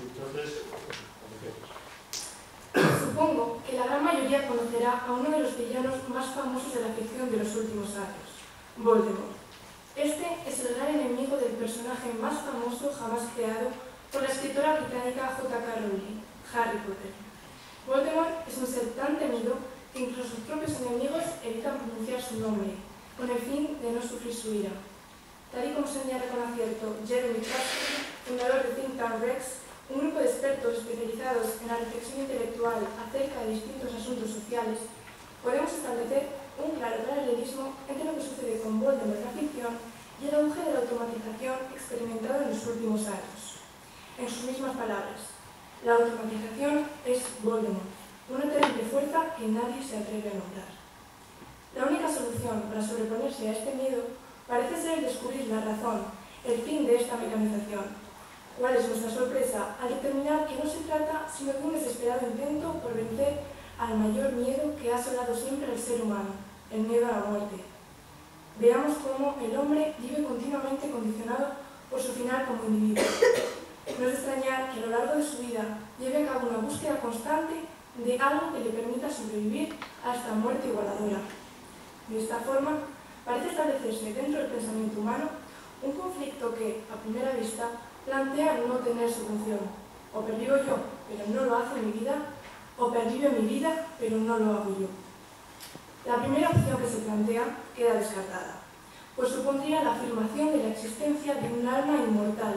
Entonces, supongo que la gran mayoría conocerá a uno de los villanos más famosos de la ficción de los últimos años, Voldemort. Este es el gran enemigo del personaje más famoso jamás creado por la escritora británica J.K. Rowling, Harry Potter. Voldemort es un ser tan temido que incluso sus propios enemigos evitan pronunciar su nombre, con el fin de no sufrir su ira. Tal y como señala con acierto Jeremy Clarkson, fundador de Think Tank Rex, un grupo de expertos especializados en la reflexión intelectual acerca de distintos asuntos sociales, podemos establecer un claro paralelismo entre lo que sucede con Voldemort en la ficción y el auge de la automatización experimentado en los últimos años. En sus mismas palabras, la automatización es Voldemort, una terrible fuerza que nadie se atreve a nombrar. La única solución para sobreponerse a este miedo parece ser el descubrir la razón, el fin de esta mecanización. ¿Cuál es nuestra sorpresa al determinar que no se trata sino de un desesperado intento por vencer al mayor miedo que ha asolado siempre al ser humano, el miedo a la muerte? Veamos cómo el hombre vive continuamente condicionado por su final como individuo. No es de extrañar que a lo largo de su vida lleve a cabo una búsqueda constante de algo que le permita sobrevivir a esta muerte igualadora. De esta forma, parece establecerse dentro del pensamiento humano un conflicto que, a primera vista, plantea no tener solución. O pervivo yo, pero no lo hace mi vida, o pervive mi vida, pero no lo hago yo. La primera opción que se plantea queda descartada, pues supondría la afirmación de la existencia de un alma inmortal,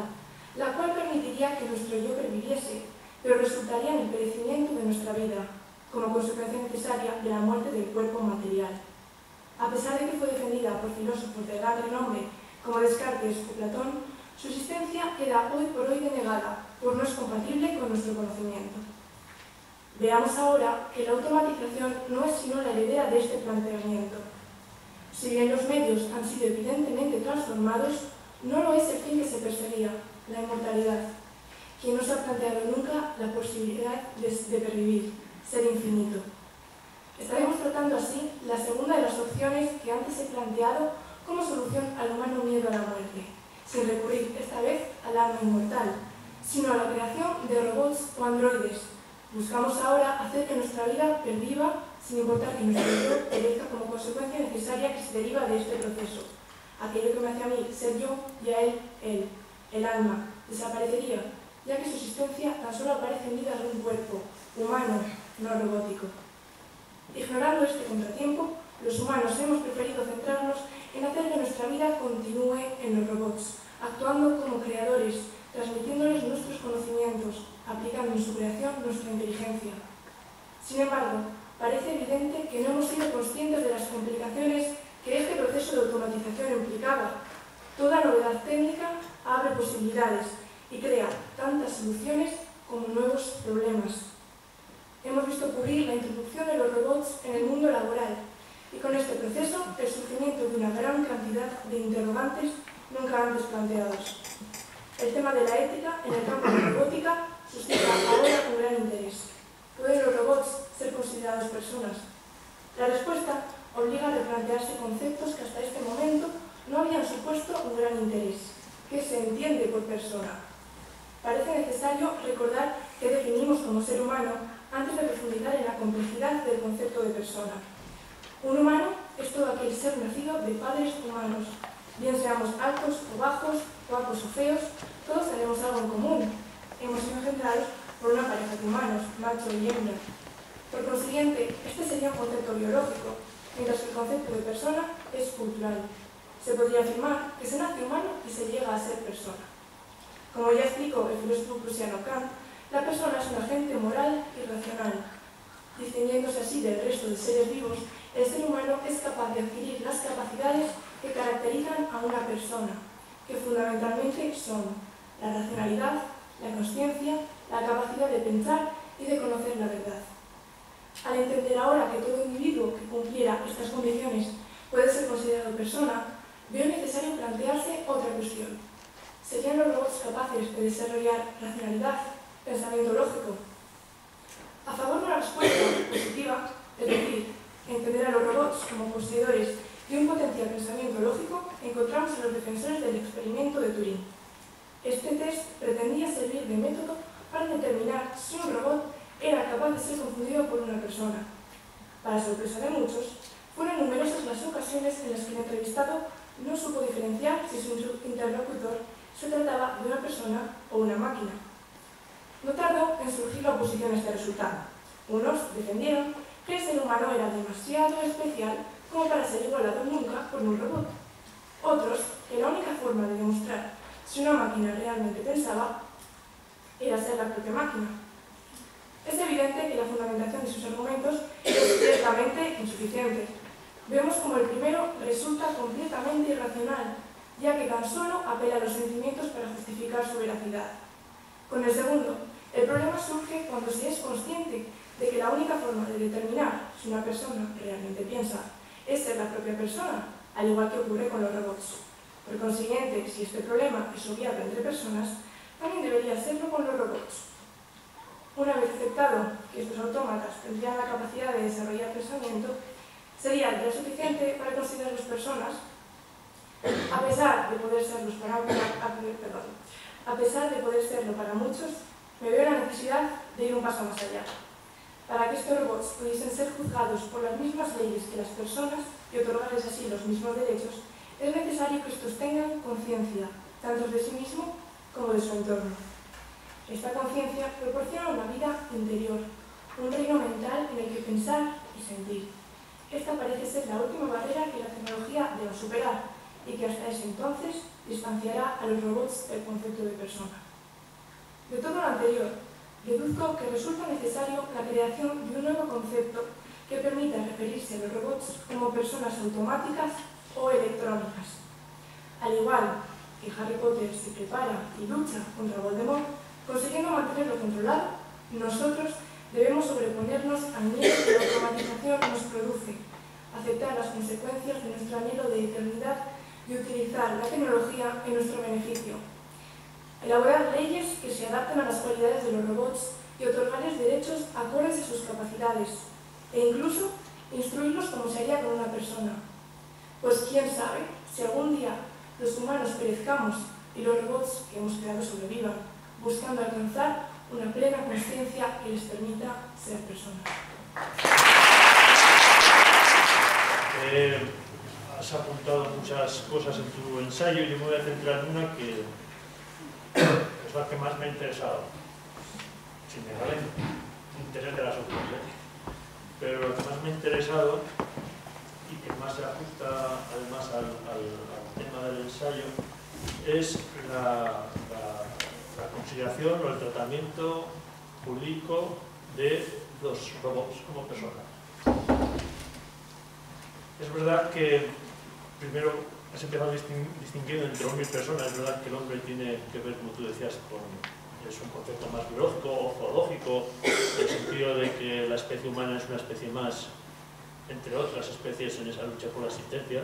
la cual permitiría que nuestro yo perviviese, pero resultaría en el perecimiento de nuestra vida, como consecuencia necesaria de la muerte del cuerpo material. A pesar de que fue defendida por filósofos de gran renombre como Descartes o Platón, su existencia queda hoy por hoy denegada, pues no es compatible con nuestro conocimiento. Veamos ahora que la automatización no es sino la heredera de este planteamiento. Si bien los medios han sido evidentemente transformados, no lo es el fin que se perseguía, la inmortalidad. ¿Quién no se ha planteado nunca la posibilidad de pervivir, ser infinito? Estaremos tratando así la segunda de las opciones que antes he planteado como solución al humano miedo a la muerte, sin recurrir esta vez al alma inmortal, sino a la creación de robots o androides. Buscamos ahora hacer que nuestra vida perviva sin importar que nuestro yo perezca como consecuencia necesaria que se deriva de este proceso. Aquello que me hace a mí ser yo y a él, el alma, desaparecería, ya que su existencia tan solo aparece unida a un cuerpo humano, no robótico. Ignorando este contratiempo, los humanos hemos preferido centrarnos en hacer que nuestra vida continúe en los robots, actuando como creadores, transmitiéndoles nuestros conocimientos, aplicando en su creación nuestra inteligencia. Sin embargo, parece evidente que no hemos sido conscientes de las complicaciones que este proceso de automatización implicaba. Toda novedad técnica abre posibilidades y crea tantas soluciones como nuevos problemas. Hemos visto ocurrir la introducción de los robots en el mundo laboral y con este proceso el surgimiento de una gran cantidad de interrogantes nunca antes planteados. El tema de la ética en el campo de la robótica suscita ahora un gran interés. ¿Pueden los robots ser considerados personas? La respuesta obliga a replantearse conceptos que hasta este momento no habían supuesto un gran interés. ¿Qué se entiende por persona? Parece necesario recordar qué definimos como ser humano antes de profundizar en la complejidad del concepto de persona. Un humano es todo aquel ser nacido de padres humanos. Bien seamos altos o bajos, guapos o feos, todos tenemos algo en común. Hemos sido engendrados por una pareja de humanos, macho y hembra. Por consiguiente, este sería un concepto biológico, mientras que el concepto de persona es cultural. Se podría afirmar que se nace humano y se llega a ser persona. Como ya explicó el filósofo prusiano Kant, la persona es un agente moral y racional. Distinguiéndose así del resto de seres vivos, el ser humano es capaz de adquirir las capacidades que caracterizan a una persona, que fundamentalmente son la racionalidad, la consciencia, la capacidad de pensar y de conocer la verdad. Al entender ahora que todo individuo que cumpliera estas condiciones puede ser considerado persona, veo necesario plantearse otra cuestión. ¿Serían los robots capaces de desarrollar racionalidad, pensamiento lógico? A favor de una respuesta positiva, es decir, entender a los robots como poseedores de un potencial pensamiento lógico, encontramos a los defensores del experimento de Turing. Este test pretendía servir de método para determinar si un robot era capaz de ser confundido por una persona. Para sorpresa de muchos, fueron numerosas las ocasiones en las que el entrevistado no supo diferenciar si su interlocutor se trataba de una persona o una máquina. No tardó en surgir la oposición a este resultado. Unos defendieron que el ser humano era demasiado especial como para ser igualado nunca por un robot. Otros, que la única forma de demostrar si una máquina realmente pensaba era ser la propia máquina. Es evidente que la fundamentación de sus argumentos es ciertamente insuficiente. Vemos como el primero resulta completamente irracional, ya que tan solo apela a los sentimientos para justificar su veracidad. Con el segundo, el problema surge cuando se es consciente de que la única forma de determinar si una persona realmente piensa es ser la propia persona, al igual que ocurre con los robots. Por consiguiente, si este problema es obviado entre personas, también debería serlo con los robots. Una vez aceptado que estos autómatas tendrían la capacidad de desarrollar pensamiento, sería ya suficiente para considerarlos personas, a pesar de poder serlo para muchos, me veo la necesidad de ir un paso más allá. Para que estos robots pudiesen ser juzgados por las mismas leyes que las personas y otorgarles así los mismos derechos, es necesario que estos tengan conciencia, tanto de sí mismo como de su entorno. Esta conciencia proporciona una vida interior, un reino mental en el que pensar y sentir. Esta parece ser la última barrera que la tecnología debe superar y que hasta ese entonces distanciará a los robots del concepto de persona. De todo lo anterior, deduzco que resulta necesario la creación de un nuevo concepto que permita referirse a los robots como personas automáticas o electrónicas. Al igual que Harry Potter se prepara y lucha contra Voldemort, consiguiendo mantenerlo controlado, nosotros debemos sobreponernos al miedo que la automatización nos produce, aceptar las consecuencias de nuestro anhelo de eternidad y utilizar la tecnología en nuestro beneficio. Elaborar leyes que se adapten a las cualidades de los robots y otorgarles derechos acordes a sus capacidades, e incluso instruirlos como se haría con una persona. Pues quién sabe si algún día los humanos perezcamos y los robots que hemos creado sobrevivan, buscando alcanzar una plena conciencia que les permita ser personas. Has apuntado muchas cosas en tu ensayo y yo me voy a centrar en una que es la que más me ha interesado, sin negar el interés de las otras, pero lo que más me ha interesado y que más se ajusta además al tema del ensayo es la consideración o el tratamiento jurídico de los robots como personas. Es verdad que primero has empezado distinguiendo entre hombre y persona. Es verdad que el hombre tiene que ver, como tú decías, es un concepto más biológico o zoológico, en el sentido de que la especie humana es una especie más, entre otras especies, en esa lucha por la existencia,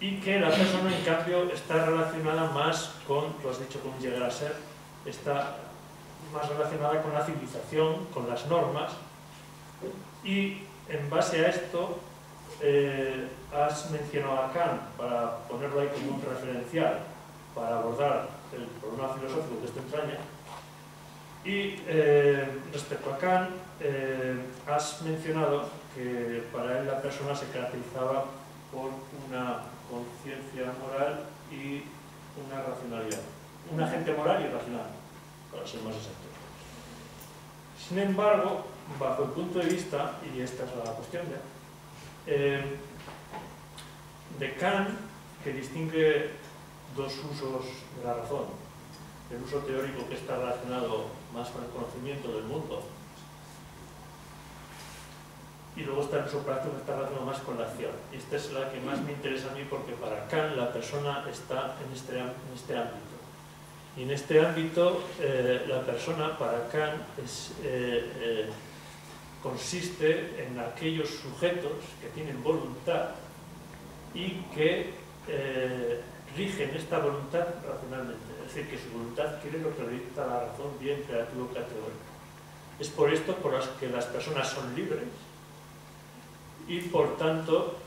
y que la persona, en cambio, está relacionada más con, tú has dicho, con llegar a ser, está más relacionada con la civilización, con las normas, y en base a esto has mencionado a Kant para ponerlo ahí como un referencial para abordar el problema filosófico que esto entraña, y respecto a Kant has mencionado que para él la persona se caracterizaba por una conciencia moral y una racionalidad, un agente moral y racional, para ser más exactos. Sin embargo, bajo el punto de vista, y esta es la cuestión de Kant, que distingue dos usos de la razón: el uso teórico, que está relacionado más con el conocimiento del mundo, y luego está el uso práctico, que está relacionado más con la acción. Y esta es la que más me interesa a mí, porque para Kant la persona está en este ámbito. Y en este ámbito la persona para Kant consiste en aquellos sujetos que tienen voluntad y que rigen esta voluntad racionalmente. Es decir, que su voluntad quiere lo que le dicta la razón, bien creativo que categórico. Es por esto por las que las personas son libres y, por tanto,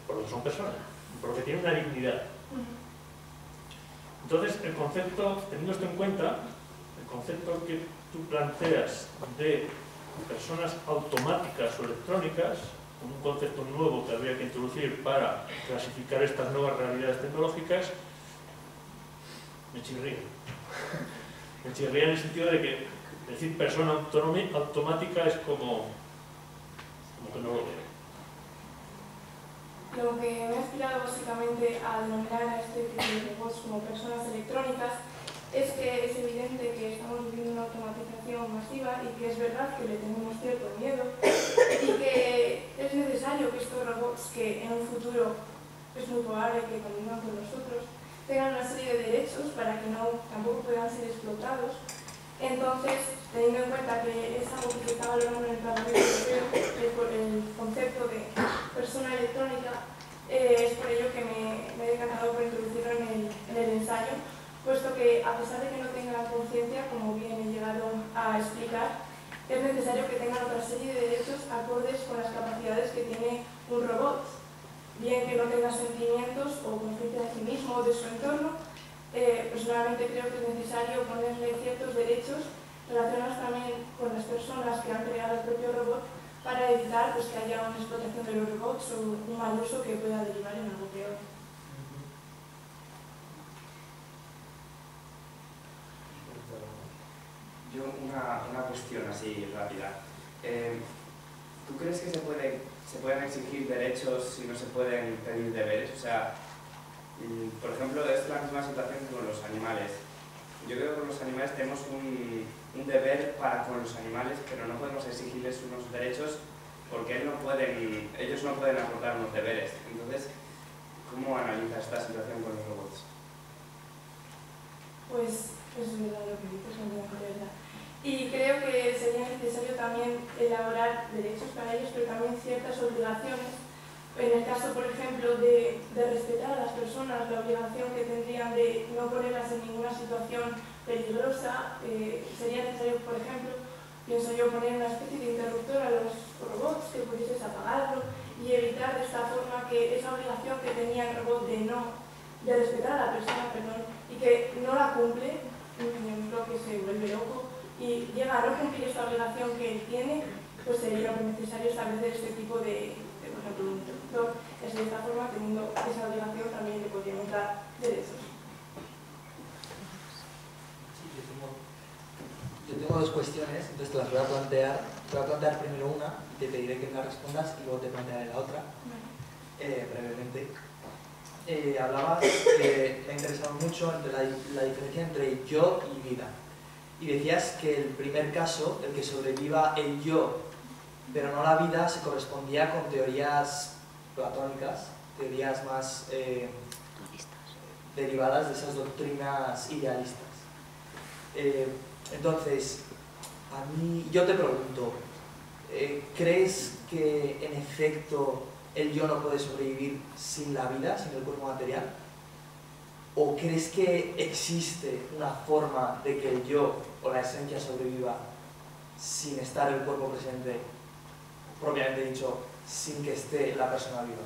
por lo que son personas, por lo que tienen una dignidad. Entonces, el concepto, teniendo esto en cuenta, el concepto que tú planteas de personas automáticas o electrónicas, como un concepto nuevo que habría que introducir para clasificar estas nuevas realidades tecnológicas, me chirría. Me chirría en el sentido de que decir persona automática es como que no lo veo. Lo que me ha inspirado básicamente a denominar a este tipo de robots como personas electrónicas es que es evidente que estamos viviendo una automatización masiva y que es verdad que le tenemos cierto miedo y que es necesario que estos robots, que en un futuro es muy probable que convivan con nosotros, tengan una serie de derechos para que tampoco puedan ser explotados. Entonces, teniendo en cuenta que es algo que se está valorando en el Parlamento Europeo, el concepto de persona electrónica, es por ello que me he decantado por introducirlo en el ensayo, puesto que a pesar de que no tengan conciencia, como bien he llegado a explicar, es necesario que tengan otra serie de derechos acordes con las capacidades que tiene un robot, bien que no tenga sentimientos o conciencia de sí mismo o de su entorno. Personalmente creo que es necesario ponerle ciertos derechos relacionados también con las personas que han creado el propio robot para evitar que haya una explotación de los robots o un mal uso que pueda derivar en algo peor. Yo una cuestión así rápida. ¿Tú crees que se pueden exigir derechos si no se pueden pedir deberes? O sea, por ejemplo, es la misma situación que con los animales. Yo creo que con los animales tenemos un deber para con los animales, pero no podemos exigirles unos derechos porque ellos no pueden aportar unos deberes. Entonces, ¿cómo analizas esta situación con los robots? Pues es verdad lo que dices, es verdad. Y creo que sería necesario también elaborar derechos para ellos, pero también ciertas obligaciones. En el caso, por ejemplo, de respetar a las personas, la obligación que tendrían de no ponerlas en ninguna situación peligrosa, sería necesario, por ejemplo, pienso yo, poner una especie de interruptor a los robots que pudieses apagarlo y evitar de esta forma que esa obligación que tenía el robot de respetar a la persona, y que no la cumple, yo creo que se vuelve loco y llega a no cumplir esta obligación que él tiene, pues sería necesario establecer este tipo de por ejemplo, un interruptor. Es de esta forma, teniendo esa obligación, también le podríamos dar derechos. Yo tengo dos cuestiones, entonces te las voy a plantear. Te voy a plantear primero una, te pediré que me la respondas y luego te plantearé la otra, brevemente. Hablabas que me ha interesado mucho entre la diferencia entre yo y vida. Y decías que el primer caso, el que sobreviva el yo, pero no la vida, se correspondía con teorías platónicas, teorías más derivadas de esas doctrinas idealistas. Entonces, yo te pregunto, ¿crees que en efecto el yo no puede sobrevivir sin la vida, sin el cuerpo material? ¿O crees que existe una forma de que el yo o la esencia sobreviva sin estar el cuerpo presente, propiamente dicho, sin que esté la persona viva?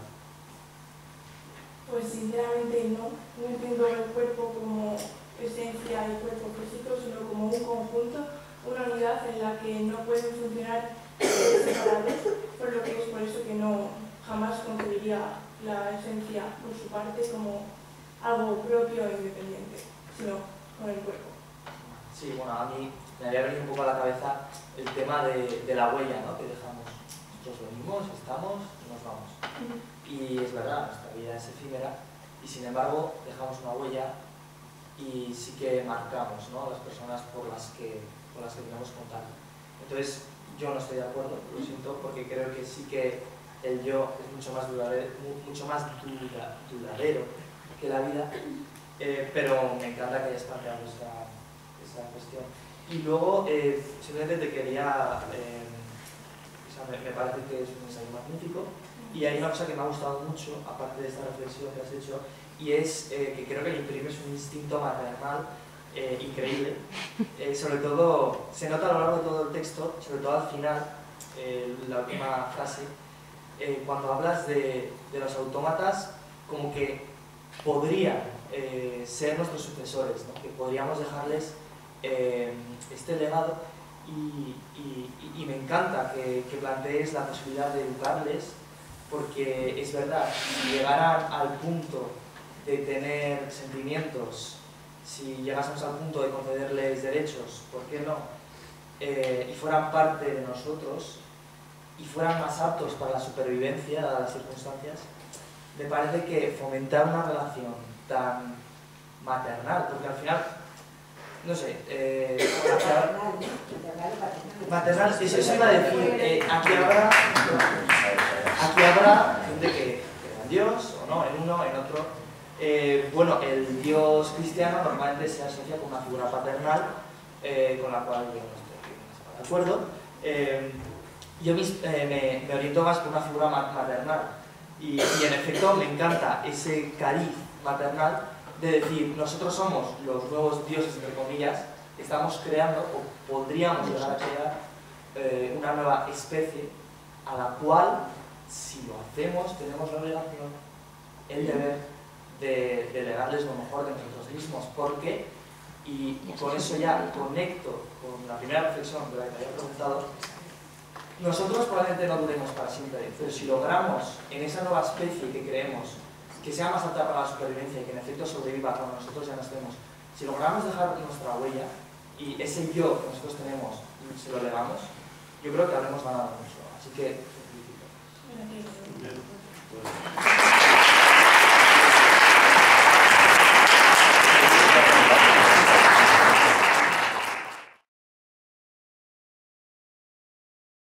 Pues sinceramente no entiendo el cuerpo como esencia del cuerpo físico, sino como un conjunto, una unidad en la que no pueden funcionar separados, por lo que es por eso que jamás concebiría la esencia por su parte como algo propio e independiente, sino con el cuerpo. Sí, bueno, a mí me había venido un poco a la cabeza el tema de la huella, ¿no?, que dejamos. Nosotros venimos, estamos y nos vamos. Y es verdad, nuestra vida es efímera y sin embargo dejamos una huella y sí que marcamos, ¿no?, a las personas con las que tenemos contacto. Entonces, yo no estoy de acuerdo, lo siento, porque creo que sí que el yo es mucho más duradero que la vida, pero me encanta que hayas planteado esa cuestión. Y luego, simplemente te quería, me parece que es un ensayo magnífico, y hay una cosa que me ha gustado mucho, aparte de esta reflexión que has hecho, y es que creo que le imprimes un instinto maternal increíble. Sobre todo, se nota a lo largo de todo el texto, sobre todo al final, la última frase, cuando hablas de los autómatas como que podrían ser nuestros sucesores, ¿no? Que podríamos dejarles este legado y me encanta que plantees la posibilidad de educarles, porque es verdad, si llegaran al punto de tener sentimientos, si llegásemos al punto de concederles derechos, ¿por qué no? Y fueran parte de nosotros y fueran más aptos para la supervivencia, dadas las circunstancias, me parece que fomentar una relación tan maternal, porque al final, no sé, maternal, eso iba a decir, aquí habrá gente que cree en Dios, o no, en uno, en otro. Bueno, el Dios cristiano normalmente se asocia con una figura paternal, con la cual yo no estoy de acuerdo. Yo me oriento más por una figura maternal y en efecto me encanta ese cariz maternal de decir, nosotros somos los nuevos dioses, entre comillas, estamos creando o podríamos llegar a crear una nueva especie a la cual, si lo hacemos, tenemos la obligación, el deber de legarles lo mejor de nosotros mismos, porque, y con eso ya conecto con la primera reflexión de la que había preguntado, nosotros probablemente no duremos para siempre, pero si logramos en esa nueva especie que creemos que sea más apta para la supervivencia y que en efecto sobreviva cuando nosotros ya no estemos, si logramos dejar nuestra huella y ese yo que nosotros tenemos y se lo legamos, yo creo que habremos ganado mucho. Así que, te felicito.